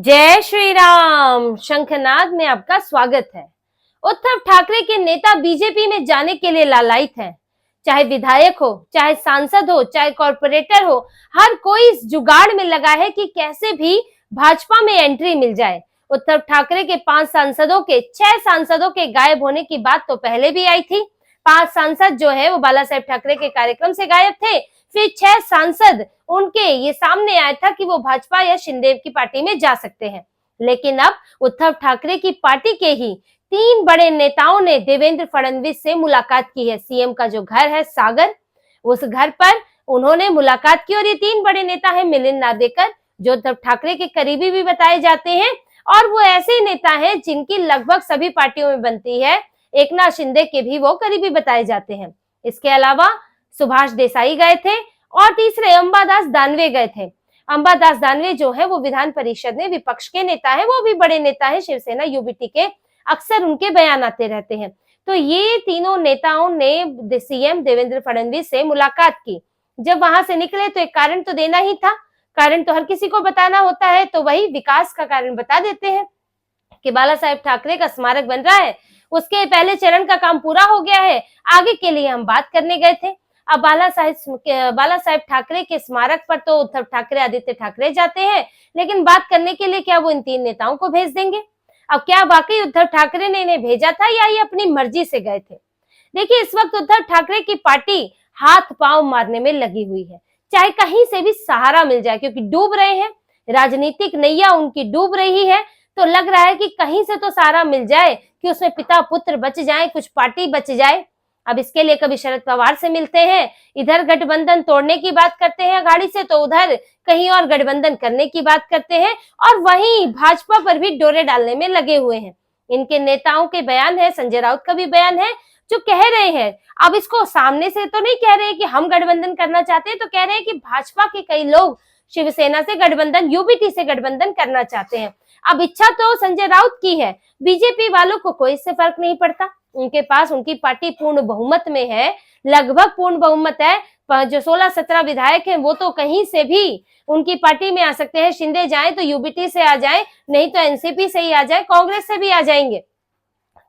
जय श्री राम। शंखनाद में आपका स्वागत है। उद्धव ठाकरे के नेता बीजेपी में जाने के लिए लालायित हैं। चाहे विधायक हो, चाहे सांसद हो, चाहे कॉर्पोरेटर हो, हर कोई इस जुगाड़ में लगा है कि कैसे भी भाजपा में एंट्री मिल जाए। उद्धव ठाकरे के 5 सांसदों के 6 सांसदों के गायब होने की बात तो पहले भी आई थी। 5 सांसद जो है वो बाला साहेब ठाकरे के कार्यक्रम से गायब थे। फिर 6 सांसद उनके ये सामने आया था कि वो भाजपा या शिंदे की पार्टी में जा सकते हैं। लेकिन अब उद्धव ठाकरे की पार्टी के ही 3 बड़े नेताओं ने देवेंद्र फडणवीस से मुलाकात की है। सीएम का जो घर है सागर, उस घर पर उन्होंने मुलाकात की और ये 3 बड़े नेता हैं मिलिंद नार्वेकर, जो उद्धव ठाकरे के करीबी भी बताए जाते हैं और वो ऐसे नेता हैं जिनकी लगभग सभी पार्टियों में बनती है। एकनाथ शिंदे के भी वो करीबी बताए जाते हैं। इसके अलावा सुभाष देसाई गए थे और तीसरे अंबादास दानवे गए थे। अंबादास दानवे जो है वो विधान परिषद में विपक्ष के नेता है, वो भी बड़े नेता है शिवसेना यूबीटी के, अक्सर उनके बयान आते रहते हैं। तो ये तीनों नेताओं ने सीएम देवेंद्र फडणवीस से मुलाकात की। जब वहां से निकले तो एक कारण तो देना ही था। कारण तो हर किसी को बताना होता है, तो वही विकास का कारण बता देते हैं कि बाला साहेब ठाकरे का स्मारक बन रहा है, उसके पहले चरण का काम पूरा हो गया है, आगे के लिए हम बात करने गए थे। अब बाला साहेब ठाकरे के स्मारक पर तो उद्धव ठाकरे, आदित्य ठाकरे जाते हैं, लेकिन बात करने के लिए क्या वो इन 3 नेताओं को भेज देंगे? अब क्या वाकई उद्धव ठाकरे ने इन्हें भेजा था या ये अपनी मर्जी से गए थे? देखिए, इस वक्त उद्धव ठाकरे की पार्टी हाथ पांव मारने में लगी हुई है, चाहे कहीं से भी सहारा मिल जाए, क्योंकि डूब रहे हैं, राजनीतिक नैया उनकी डूब रही है। तो लग रहा है कि कहीं से तो सहारा मिल जाए कि उसमें पिता पुत्र बच जाए, कुछ पार्टी बच जाए। अब इसके लिए कभी शरद पवार से मिलते हैं, इधर गठबंधन तोड़ने की बात करते हैं अघाड़ी से, तो उधर कहीं और गठबंधन करने की बात करते हैं और वहीं भाजपा पर भी डोरे डालने में लगे हुए हैं। इनके नेताओं के बयान है, संजय राउत का भी बयान है, जो कह रहे हैं, अब इसको सामने से तो नहीं कह रहे कि हम गठबंधन करना चाहते हैं, तो कह रहे हैं कि भाजपा के कई लोग शिवसेना से गठबंधन, यूबीटी से गठबंधन करना चाहते हैं। अब इच्छा तो संजय राउत की है, बीजेपी वालों को कोई इससे फर्क नहीं पड़ता। उनके पास उनकी पार्टी पूर्ण बहुमत में है, लगभग पूर्ण बहुमत है। जो 16-17 विधायक हैं वो तो कहीं से भी उनकी पार्टी में आ सकते हैं। शिंदे जाए तो यूबीटी से आ जाए, नहीं तो एनसीपी से ही आ जाए, कांग्रेस से भी आ जाएंगे,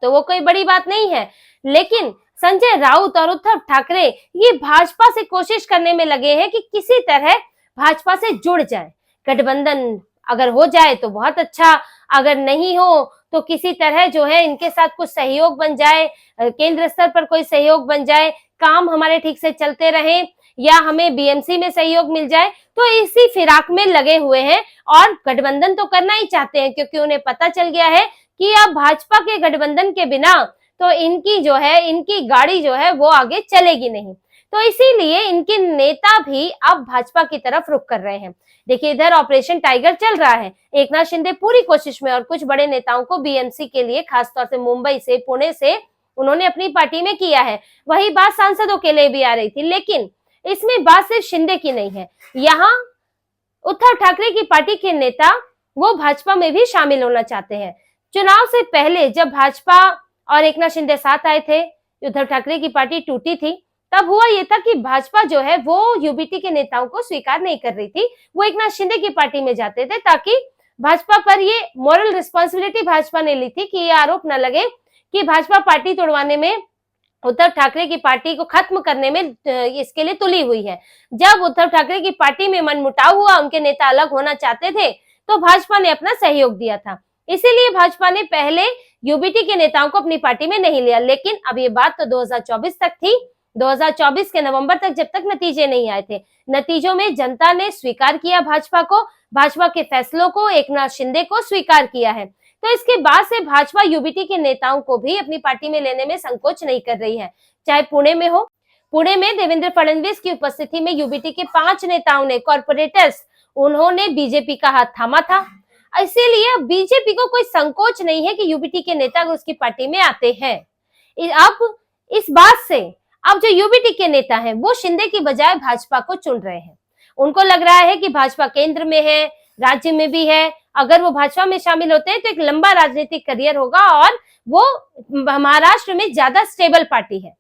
तो वो कोई बड़ी बात नहीं है। लेकिन संजय राउत और उद्धव ठाकरे ये भाजपा से कोशिश करने में लगे हैं कि किसी तरह भाजपा से जुड़ जाए। गठबंधन अगर हो जाए तो बहुत अच्छा, अगर नहीं हो तो किसी तरह जो है इनके साथ कुछ सहयोग बन जाए, केंद्र स्तर पर कोई सहयोग बन जाए, काम हमारे ठीक से चलते रहे, या हमें बीएमसी में सहयोग मिल जाए। तो इसी फिराक में लगे हुए हैं और गठबंधन तो करना ही चाहते हैं, क्योंकि उन्हें पता चल गया है कि अब भाजपा के गठबंधन के बिना तो इनकी जो है, इनकी गाड़ी जो है वो आगे चलेगी नहीं। तो इसीलिए इनके नेता भी अब भाजपा की तरफ रुख कर रहे हैं। देखिए, इधर ऑपरेशन टाइगर चल रहा है, एकनाथ शिंदे पूरी कोशिश में, और कुछ बड़े नेताओं को बीएमसी के लिए खासतौर से मुंबई से, पुणे से उन्होंने अपनी पार्टी में किया है। वही बात सांसदों के लिए भी आ रही थी, लेकिन इसमें बात सिर्फ शिंदे की नहीं है। यहाँ उद्धव ठाकरे की पार्टी के नेता वो भाजपा में भी शामिल होना चाहते हैं। चुनाव से पहले जब भाजपा और एकनाथ शिंदे साथ आए थे, उद्धव ठाकरे की पार्टी टूटी थी, तब हुआ ये था कि भाजपा जो है वो यूबीटी के नेताओं को स्वीकार नहीं कर रही थी, वो एकनाथ शिंदे की पार्टी में जाते थे, ताकि भाजपा पर ये मॉरल रिस्पॉन्सिबिलिटी भाजपा ने ली थी कि ये आरोप न लगे कि भाजपा पार्टी तोड़वाने में, उद्धव ठाकरे की पार्टी को खत्म करने में इसके लिए तुली हुई है। जब उद्धव ठाकरे की पार्टी में मनमुटाव हुआ, उनके नेता अलग होना चाहते थे, तो भाजपा ने अपना सहयोग दिया था। इसीलिए भाजपा ने पहले यूबीटी के नेताओं को अपनी पार्टी में नहीं लिया। लेकिन अब ये बात तो 2024 तक थी, 2024 के नवंबर तक, जब तक नतीजे नहीं आए थे। नतीजों में जनता ने स्वीकार किया भाजपा को, भाजपा के फैसलों को, एकनाथ शिंदे को स्वीकार किया है। तो इसके बाद से भाजपा यूबीटी के नेताओं को भी अपनी पार्टी में लेने में संकोच नहीं कर रही है। चाहे पुणे में हो, पुणे में देवेंद्र फडणवीस की उपस्थिति में यूबीटी के 5 नेताओं ने, कॉर्पोरेटर्स, उन्होंने बीजेपी का हाथ थामा था। इसीलिए बीजेपी को कोई संकोच नहीं है कि यूबीटी के नेता उसकी पार्टी में आते हैं। अब इस बात से अब जो यूबीटी के नेता हैं वो शिंदे की बजाय भाजपा को चुन रहे हैं। उनको लग रहा है कि भाजपा केंद्र में है, राज्य में भी है, अगर वो भाजपा में शामिल होते हैं तो एक लंबा राजनीतिक करियर होगा और वो महाराष्ट्र में ज्यादा स्टेबल पार्टी है।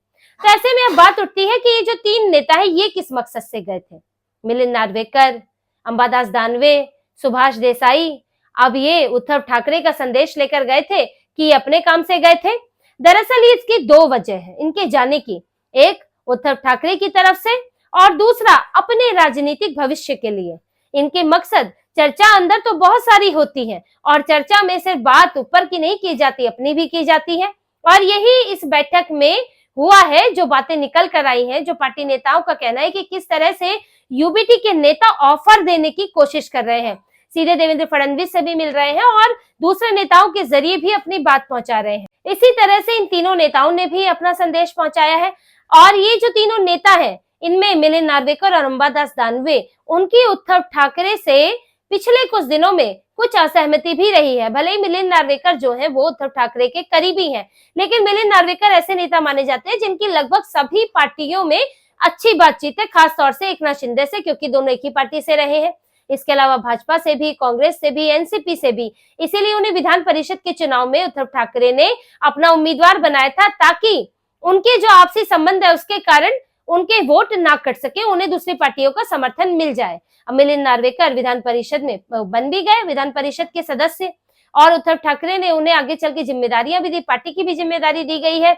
तो ऐसे में अब बात उठती है कि ये जो 3 नेता है ये किस मकसद से गए थे। मिलिंद नार्वेकर, अंबादास दानवे, सुभाष देसाई, अब ये उद्धव ठाकरे का संदेश लेकर गए थे कि अपने काम से गए थे? दरअसल इसकी दो वजह है इनके जाने की, एक उद्धव ठाकरे की तरफ से और दूसरा अपने राजनीतिक भविष्य के लिए। इनके मकसद, चर्चा अंदर तो बहुत सारी होती है और चर्चा में सिर्फ बात ऊपर की नहीं की जाती, अपनी भी की जाती है। और यही इस बैठक में हुआ है, जो बातें निकल कर आई हैं, जो पार्टी नेताओं का कहना है कि किस तरह से यूबीटी के नेता ऑफर देने की कोशिश कर रहे हैं, सीधे देवेंद्र फडणवीस से भी मिल रहे हैं और दूसरे नेताओं के जरिए भी अपनी बात पहुंचा रहे हैं। इसी तरह से इन तीनों नेताओं ने भी अपना संदेश पहुंचाया है। और ये जो तीनों नेता हैं, इनमें मिलिंद नार्वेकर और अंबादास दानवे, उनकी उद्धव ठाकरे से पिछले कुछ दिनों में कुछ असहमति भी रही है। भले ही मिलिंद नार्वेकर जो है वो उद्धव ठाकरे के करीबी हैं, लेकिन मिलिंद नार्वेकर ऐसे नेता माने जाते हैं जिनकी लगभग सभी पार्टियों में अच्छी बातचीत है, खास तौर से एकनाथ शिंदे से, क्योंकि दोनों एक ही पार्टी से रहे हैं। इसके अलावा भाजपा से भी, कांग्रेस से भी, एनसीपी से भी। इसीलिए उन्हें विधान परिषद के चुनाव में उद्धव ठाकरे ने अपना उम्मीदवार बनाया था, ताकि उनके जो आपसी संबंध है उसके कारण उनके वोट ना कट सके, उन्हें दूसरी पार्टियों का समर्थन मिल जाए। अब मिलिंद नार्वेकर विधान परिषद में बन भी गए, विधान परिषद के सदस्य, और उद्धव ठाकरे ने उन्हें आगे चल के जिम्मेदारियां भी दी, पार्टी की भी जिम्मेदारी दी गई है।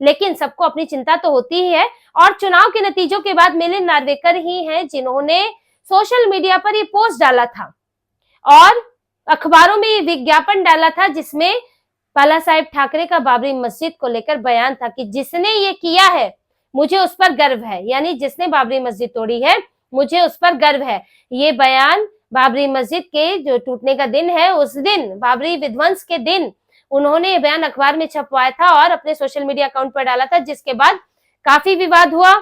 लेकिन सबको अपनी चिंता तो होती ही है, और चुनाव के नतीजों के बाद मिलिंद नार्वेकर ही हैं जिन्होंने सोशल मीडिया पर ये पोस्ट डाला था और अखबारों में ये विज्ञापन डाला था, जिसमें बाला साहेब ठाकरे का बाबरी मस्जिद को लेकर बयान था कि जिसने ये किया है मुझे उस पर गर्व है, यानी जिसने बाबरी मस्जिद तोड़ी है मुझे उस पर गर्व है। ये बयान बाबरी मस्जिद के जो टूटने का दिन है, उस दिन, बाबरी विध्वंस के दिन, उन्होंने ये बयान अखबार में छपवाया था और अपने सोशल मीडिया अकाउंट पर डाला था, जिसके बाद काफी विवाद हुआ।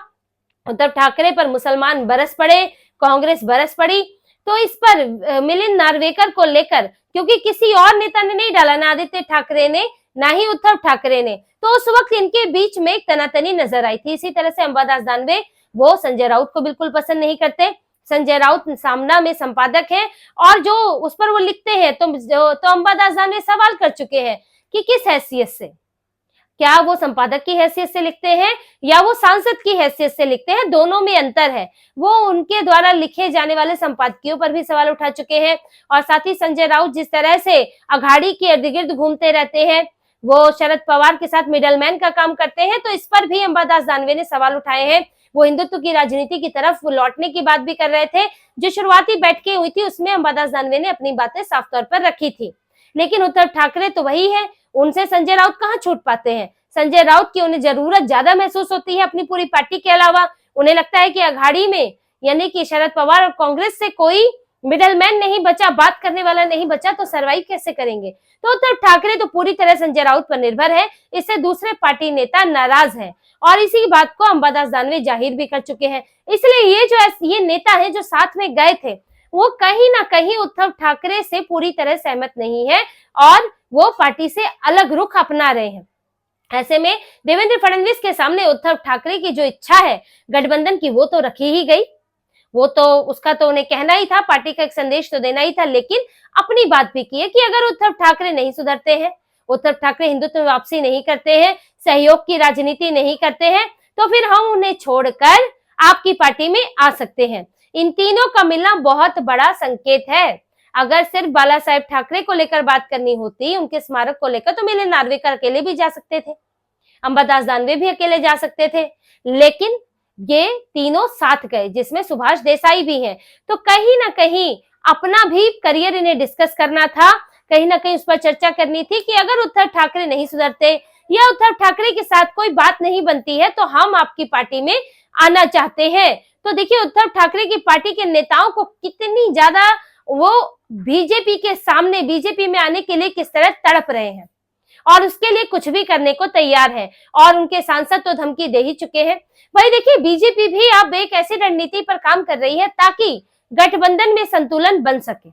उद्धव ठाकरे पर मुसलमान बरस पड़े, कांग्रेस बरस पड़ी। तो इस पर मिलिंद नार्वेकर को लेकर, क्योंकि किसी और नेता ने नहीं डाला, ना आदित्य ठाकरे ने, ना ही उद्धव ठाकरे ने, तो उस वक्त इनके बीच में एक तनातनी नजर आई थी। इसी तरह से अंबादास दानवे, वो संजय राउत को बिल्कुल पसंद नहीं करते। संजय राउत सामना में संपादक है और जो उस पर वो लिखते हैं तो अंबादास दानवे सवाल कर चुके हैं कि किस हैसियत से, क्या वो संपादक की हैसियत से लिखते हैं या वो सांसद की हैसियत से लिखते हैं, दोनों में अंतर है। वो उनके द्वारा लिखे जाने वाले संपादकीयों पर भी सवाल उठा चुके हैं। और साथ ही संजय राउत जिस तरह से अघाड़ी के इर्द गिर्द घूमते रहते हैं, वो शरद पवार के साथ मिडलमैन का काम करते हैं, तो इस पर भी अंबादास दानवे ने सवाल उठाए हैं। वो हिंदुत्व की राजनीति की तरफ लौटने की बात भी कर रहे थे। जो शुरुआती बैठकें हुई थी उसमें अंबादास दानवे ने अपनी बातें साफ तौर पर रखी थी, लेकिन उद्धव ठाकरे तो वही है, उनसे संजय राउत कहाँ छूट पाते हैं। संजय राउत की उन्हें जरूरत ज्यादा महसूस होती है अपनी पूरी पार्टी के अलावा। उन्हें लगता है कि अघाड़ी में, यानी कि शरद पवार और कांग्रेस से कोई मिडलमैन नहीं बचा, बात करने वाला नहीं बचा, तो सर्वाइव कैसे करेंगे। तो उद्धव ठाकरे तो पूरी तरह संजय राउत पर निर्भर है, इससे दूसरे पार्टी नेता नाराज हैं और इसी बात को अंबादास दानवे जाहिर भी कर चुके हैं। इसलिए ये नेता है जो साथ में गए थे, वो कहीं ना कहीं उद्धव ठाकरे से पूरी तरह सहमत नहीं है और वो पार्टी से अलग रुख अपना रहे हैं। ऐसे में देवेंद्र फडणवीस के सामने उद्धव ठाकरे की जो इच्छा है गठबंधन की, वो तो रखी ही गई। वो तो उसका तो उन्हें कहना ही था, पार्टी का एक संदेश तो देना ही था, लेकिन अपनी बात भी की है कि अगर उद्धव ठाकरे नहीं सुधरते हैं, उद्धव ठाकरे हिंदुत्व में वापसी नहीं करते हैं, सहयोग की राजनीति नहीं करते हैं, तो फिर हम उन्हें छोड़कर आपकी पार्टी में आ सकते हैं। इन तीनों का मिलना बहुत बड़ा संकेत है। अगर सिर्फ बाला साहेब ठाकरे को लेकर बात करनी होती, उनके स्मारक को लेकर, तो मिलिंद नार्वेकर अकेले भी जा सकते थे, अंबादास दानवे भी अकेले जा सकते थे, लेकिन ये तीनों साथ गए, जिसमें सुभाष देसाई भी हैं। तो कहीं ना कहीं अपना भी करियर इन्हें डिस्कस करना था, कहीं ना कहीं उस पर चर्चा करनी थी कि अगर उद्धव ठाकरे नहीं सुधरते या उद्धव ठाकरे के साथ कोई बात नहीं बनती है तो हम आपकी पार्टी में आना चाहते हैं। तो देखिए उद्धव ठाकरे की पार्टी के नेताओं को कितनी ज्यादा वो बीजेपी के सामने, बीजेपी में आने के लिए किस तरह तड़प रहे हैं और उसके लिए कुछ भी करने को तैयार है, और उनके सांसद तो धमकी दे ही चुके हैं। वही देखिए बीजेपी भी अब एक ऐसी रणनीति पर काम कर रही है ताकि गठबंधन में संतुलन बन सके,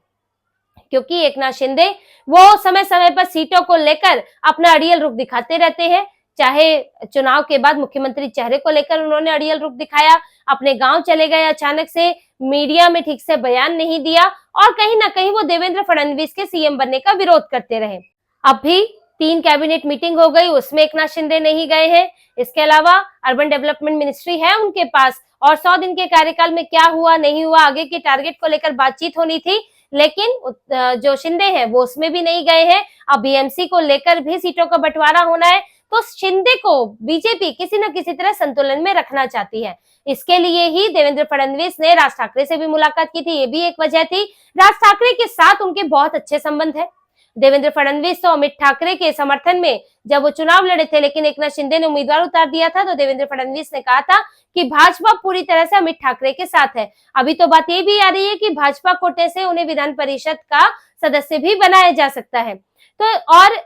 क्योंकि एकनाथ शिंदे वो समय समय पर सीटों को लेकर अपना अड़ियल रुख दिखाते रहते हैं। चाहे चुनाव के बाद मुख्यमंत्री चेहरे को लेकर उन्होंने अड़ियल रुख दिखाया, अपने गांव चले गए अचानक से, मीडिया में ठीक से बयान नहीं दिया, और कहीं ना कहीं वो देवेंद्र फडणवीस के सीएम बनने का विरोध करते रहे। अब भी 3 कैबिनेट मीटिंग हो गई, उसमें एकनाथ शिंदे नहीं गए हैं। इसके अलावा अर्बन डेवलपमेंट मिनिस्ट्री है उनके पास, और 100 दिन के कार्यकाल में क्या हुआ नहीं हुआ, आगे के टारगेट को लेकर बातचीत होनी थी, लेकिन जो शिंदे हैं वो उसमें भी नहीं गए हैं। अब बीएमसी को लेकर भी सीटों का बंटवारा होना है, तो शिंदे को बीजेपी किसी न किसी तरह संतुलन में रखना चाहती है। इसके लिए ही देवेंद्र फडणवीस ने राज ठाकरे से भी मुलाकात की थी, ये भी एक वजह थी। राज ठाकरे के साथ उनके बहुत अच्छे संबंध है। देवेंद्र फडणवीस तो अमित ठाकरे के समर्थन में जब वो चुनाव लड़े थे, लेकिन एकनाथ शिंदे ने उम्मीदवार उतार दिया था, तो देवेंद्र फडणवीस ने कहा था कि भाजपा पूरी तरह से अमित ठाकरे के साथ है। अभी तो बात ये भी आ रही है कि भाजपा कोटे से उन्हें विधान परिषद का सदस्य भी बनाया जा सकता है। तो और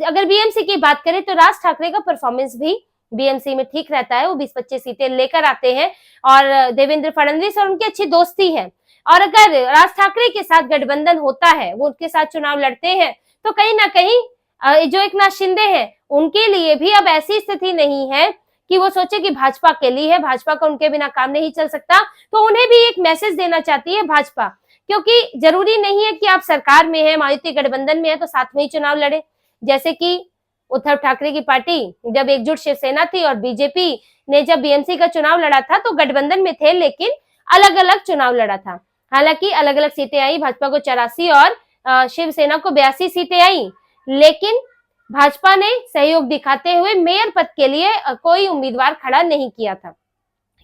अगर बीएमसी की बात करें तो राज ठाकरे का परफॉर्मेंस भी बीएमसी में ठीक रहता है, वो 20-25 सीटें लेकर आते हैं और देवेंद्र फडणवीस और उनकी अच्छी दोस्ती है। और अगर राज ठाकरे के साथ गठबंधन होता है, वो उनके साथ चुनाव लड़ते हैं, तो कहीं ना कहीं जो एकनाथ शिंदे हैं उनके लिए भी अब ऐसी स्थिति नहीं है कि वो सोचे कि भाजपा अकेली है, भाजपा का उनके बिना काम नहीं चल सकता। तो उन्हें भी एक मैसेज देना चाहती है भाजपा, क्योंकि जरूरी नहीं है कि आप सरकार में है, महायुति गठबंधन में है तो साथ में ही चुनाव लड़े। जैसे कि उद्धव ठाकरे की पार्टी जब एकजुट शिवसेना थी और बीजेपी ने जब बीएमसी का चुनाव लड़ा था तो गठबंधन में थे, लेकिन अलग अलग चुनाव लड़ा था। हालांकि अलग अलग सीटें आई, भाजपा को 84 और शिवसेना को 82 सीटें आई, लेकिन भाजपा ने सहयोग दिखाते हुए मेयर पद के लिए कोई उम्मीदवार खड़ा नहीं किया था,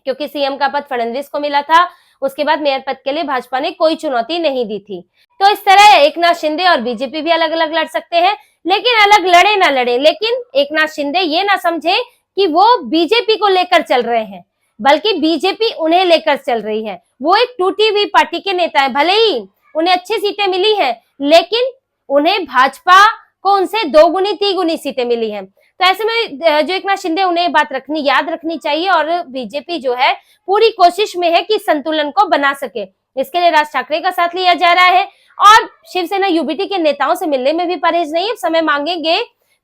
क्योंकि सीएम का पद फडणवीस को मिला था। उसके बाद मेयर पद के लिए भाजपा ने कोई चुनौती नहीं दी थी। तो इस तरह एकनाथ शिंदे और बीजेपी भी अलग अलग लड़ सकते हैं, लेकिन अलग लड़े ना लड़े, लेकिन एकनाथ शिंदे ये ना समझे कि वो बीजेपी को लेकर चल रहे हैं, बल्कि बीजेपी उन्हें लेकर चल रही है। वो एक टूटी हुई पार्टी के नेता है, भले ही उन्हें अच्छी सीटें मिली है, लेकिन उन्हें भाजपा को उनसे 2 गुनी 3 गुनी सीटें मिली हैं। तो ऐसे में जो एकनाथ शिंदे उन्हें बात याद रखनी चाहिए, और बीजेपी जो है पूरी कोशिश में है कि संतुलन को बना सके। इसके लिए राज ठाकरे का साथ लिया जा रहा है और शिवसेना यूबीटी के नेताओं से मिलने में भी परहेज नहीं है। समय मांगेंगे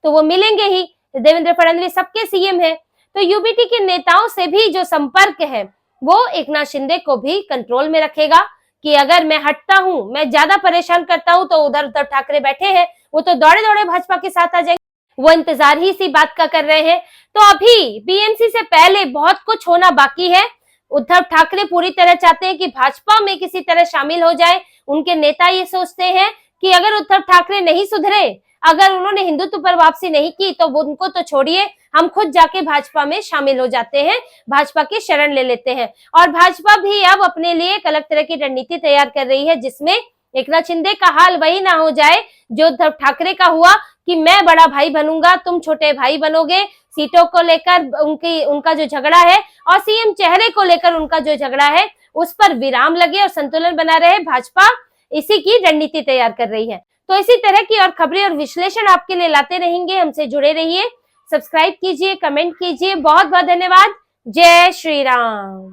तो वो मिलेंगे ही। देवेंद्र फडणवीस सबके सीएम है, तो यूबीटी के नेताओं से भी जो संपर्क है वो एकनाथ शिंदे को भी कंट्रोल में रखेगा कि अगर मैं हटता हूं, मैं ज्यादा परेशान करता हूं, तो उधर उद्धव ठाकरे बैठे हैं, वो तो दौड़े दौड़े भाजपा के साथ आ जाएंगे। वो इंतजार ही इसी बात का कर रहे हैं। तो अभी बीएमसी से पहले बहुत कुछ होना बाकी है। उद्धव ठाकरे पूरी तरह चाहते हैं कि भाजपा में किसी तरह शामिल हो जाए। उनके नेता ये सोचते हैं कि अगर उद्धव ठाकरे नहीं सुधरे, अगर उन्होंने हिंदुत्व पर वापसी नहीं की, तो उनको तो छोड़िए, हम खुद जाके भाजपा में शामिल हो जाते हैं, भाजपा की शरण ले लेते हैं। और भाजपा भी अब अपने लिए एक अलग तरह की रणनीति तैयार कर रही है, जिसमें एकनाथ शिंदे का हाल वही ना हो जाए जो उद्धव ठाकरे का हुआ कि मैं बड़ा भाई बनूंगा, तुम छोटे भाई बनोगे। सीटों को लेकर उनका जो झगड़ा है और सीएम चेहरे को लेकर उनका जो झगड़ा है, उस पर विराम लगे और संतुलन बना रहे। भाजपा इसी की रणनीति तैयार कर रही है। तो इसी तरह की और खबरें और विश्लेषण आपके लिए लाते रहेंगे। हमसे जुड़े रहिए, सब्सक्राइब कीजिए, कमेंट कीजिए। बहुत बहुत धन्यवाद। जय श्री राम।